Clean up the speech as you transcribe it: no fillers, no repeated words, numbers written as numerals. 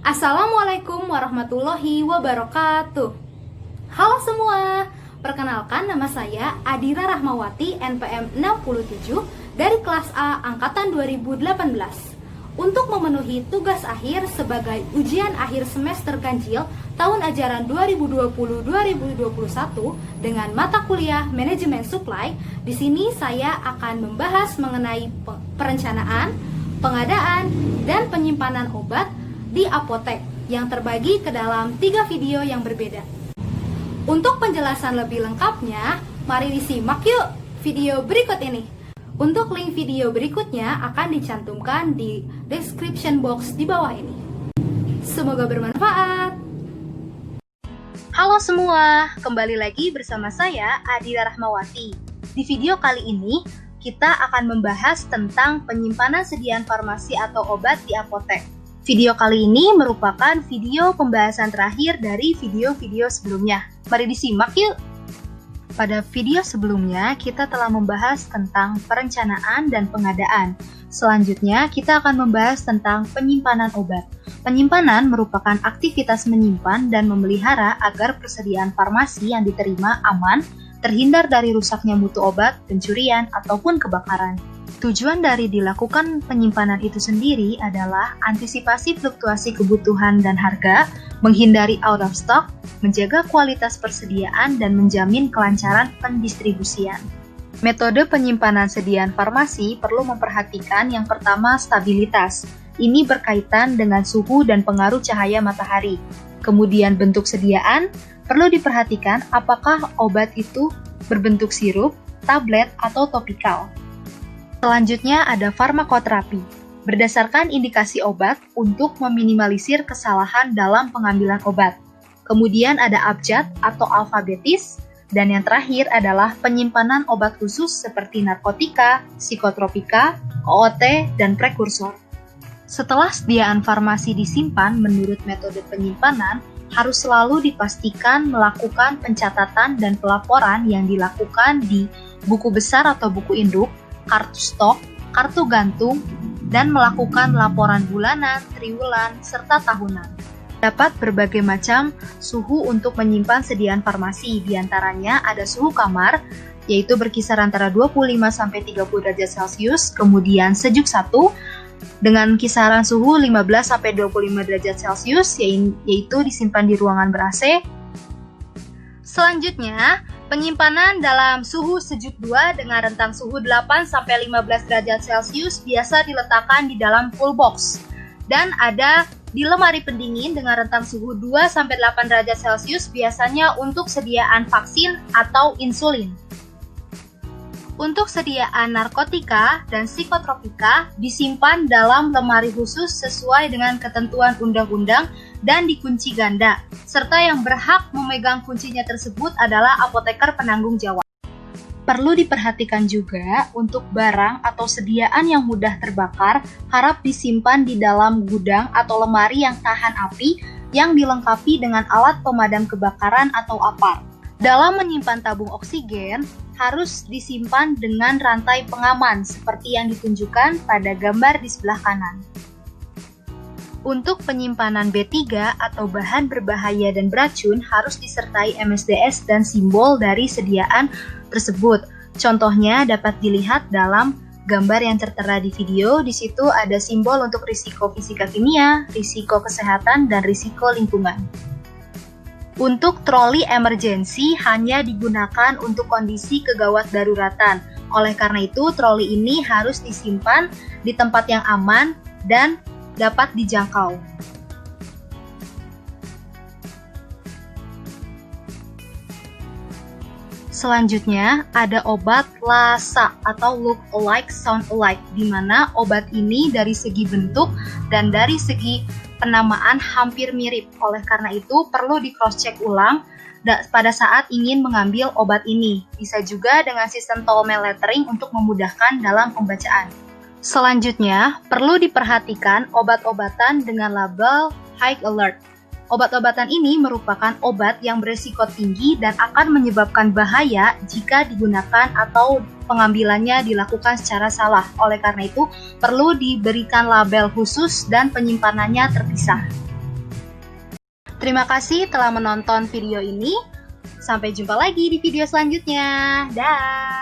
Assalamualaikum warahmatullahi wabarakatuh. Halo semua, perkenalkan nama saya Adira Rahmawati NPM 67 dari kelas A Angkatan 2018. Untuk memenuhi tugas akhir sebagai ujian akhir semester ganjil tahun ajaran 2020-2021 dengan mata kuliah Manajemen Supply, di sini saya akan membahas mengenai perencanaan, pengadaan, dan penyimpanan obat di apotek yang terbagi ke dalam 3 video yang berbeda. Untuk penjelasan lebih lengkapnya, mari disimak yuk video berikut ini. Untuk link video berikutnya akan dicantumkan di description box di bawah ini. Semoga bermanfaat. Halo semua, kembali lagi bersama saya Adira Rahmawati. Di video kali ini kita akan membahas tentang penyimpanan sediaan farmasi atau obat di apotek. Video kali ini merupakan video pembahasan terakhir dari video-video sebelumnya. Mari disimak yuk! Pada video sebelumnya, kita telah membahas tentang perencanaan dan pengadaan. Selanjutnya, kita akan membahas tentang penyimpanan obat. Penyimpanan merupakan aktivitas menyimpan dan memelihara agar persediaan farmasi yang diterima aman, terhindar dari rusaknya mutu obat, pencurian, ataupun kebakaran. Tujuan dari dilakukan penyimpanan itu sendiri adalah antisipasi fluktuasi kebutuhan dan harga, menghindari out of stock, menjaga kualitas persediaan, dan menjamin kelancaran pendistribusian. Metode penyimpanan sediaan farmasi perlu memperhatikan yang pertama stabilitas. Ini berkaitan dengan suhu dan pengaruh cahaya matahari. Kemudian bentuk sediaan, perlu diperhatikan apakah obat itu berbentuk sirup, tablet, atau topikal. Selanjutnya ada farmakoterapi, berdasarkan indikasi obat untuk meminimalisir kesalahan dalam pengambilan obat. Kemudian ada abjad atau alfabetis, dan yang terakhir adalah penyimpanan obat khusus seperti narkotika, psikotropika, OOT, dan prekursor. Setelah sediaan farmasi disimpan menurut metode penyimpanan, harus selalu dipastikan melakukan pencatatan dan pelaporan yang dilakukan di buku besar atau buku induk, kartu stok, kartu gantung, dan melakukan laporan bulanan, triwulan, serta tahunan. Dapat berbagai macam suhu untuk menyimpan sediaan farmasi, diantaranya ada suhu kamar, yaitu berkisar antara 25-30 derajat Celcius, kemudian sejuk 1, dengan kisaran suhu 15-25 derajat Celcius, yaitu disimpan di ruangan ber-AC. Selanjutnya, penyimpanan dalam suhu sejuk 2 dengan rentang suhu 8-15 derajat Celcius biasa diletakkan di dalam cool box. Dan ada di lemari pendingin dengan rentang suhu 2-8 derajat Celcius biasanya untuk sediaan vaksin atau insulin. Untuk sediaan narkotika dan psikotropika disimpan dalam lemari khusus sesuai dengan ketentuan undang-undang dan dikunci ganda, serta yang berhak memegang kuncinya tersebut adalah apoteker penanggung jawab. Perlu diperhatikan juga untuk barang atau sediaan yang mudah terbakar harap disimpan di dalam gudang atau lemari yang tahan api yang dilengkapi dengan alat pemadam kebakaran atau APAR. Dalam menyimpan tabung oksigen, harus disimpan dengan rantai pengaman seperti yang ditunjukkan pada gambar di sebelah kanan. Untuk penyimpanan B3 atau bahan berbahaya dan beracun harus disertai MSDS dan simbol dari sediaan tersebut. Contohnya dapat dilihat dalam gambar yang tertera di video. Di situ ada simbol untuk risiko fisika kimia, risiko kesehatan, dan risiko lingkungan. Untuk troli emergensi hanya digunakan untuk kondisi kegawat daruratan. Oleh karena itu, troli ini harus disimpan di tempat yang aman dan dapat dijangkau. Selanjutnya, ada obat LASA atau look alike, sound alike, di mana obat ini dari segi bentuk dan dari segi penamaan hampir mirip. Oleh karena itu, perlu di cross-check ulang pada saat ingin mengambil obat ini. Bisa juga dengan sistem Tolmel lettering untuk memudahkan dalam pembacaan. Selanjutnya, perlu diperhatikan obat-obatan dengan label High Alert. Obat-obatan ini merupakan obat yang beresiko tinggi dan akan menyebabkan bahaya jika digunakan atau pengambilannya dilakukan secara salah. Oleh karena itu, perlu diberikan label khusus dan penyimpanannya terpisah. Terima kasih telah menonton video ini. Sampai jumpa lagi di video selanjutnya. Dah.